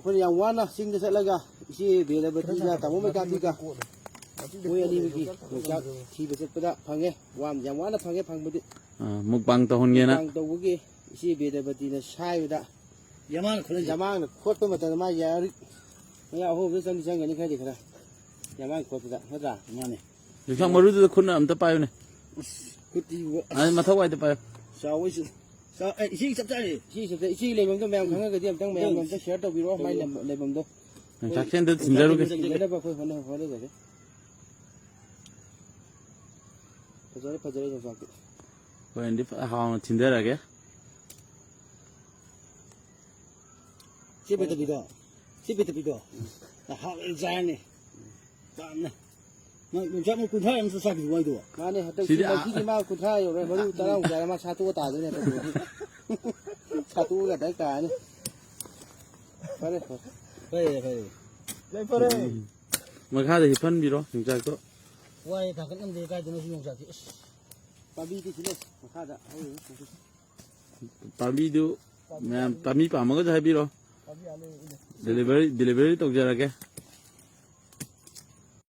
คนอย่างวันนะสิ่งที่เสร็จแล้วก็ที่เดี๋ยวเราไปที่จะทำไม่การที่ก็มวยอันนี้เมื่อกี้เหมือนกับที่ไปเสร็จไปละพังเงี้ยวันอย่างวันนะพังเงี้ยพังไปดิมุกบังตัวคนเงี้ยนะพังตัวเมื่อกี้ที่เดี๋ยวไปที่เนี่ยใช่ไปละยามันคนยามันโคตรมาแต่มายาริเนี่ยโอ้โหเป็นสิ่งที่ฉันกันนี่แค่ดีขนาดยามันโคตรละเข้าใจมาเนี่ยอยู่ช่างมารู้ตัวคุณน่ะมันจะไปเนี่ยอันมาเท่าไหร่จะไปสาวสิสาวที่สับใจที่เลยมันต้องแมวครั้งก็เดียวต้องแมวมันต้องเชื่อตัววิโรจน์ไม่เลยมันต้องชักเส้นตัวสินใจรู้กันเลยแบบคนนั้นคนนี้เลยพอจะได้จบเว้ยนี่หางสินใจอะไรแกสิบเอ็ดปีก่อนแต่หางใจนี่ตามนะมันจะมันคุณท่ามันสักกี่วันตัวมาเนี่ยแต่ที่มาคุณท่าอยู่เลยมาดูตาเราใจมาชาตัวตาด้วยเนี่ยชาตัวกับได้การนี่ไปเลยมาฆ่าแต่หิพันบีรอถึงใจก็ว่าทางกันดีกันจะไม่ใช่ยงจากที่ปาบีที่ที่นี่มาฆ่าจะปาบีดูแม่ปามีปามันก็จะให้บีรอ delivery ตกใจอะไรแก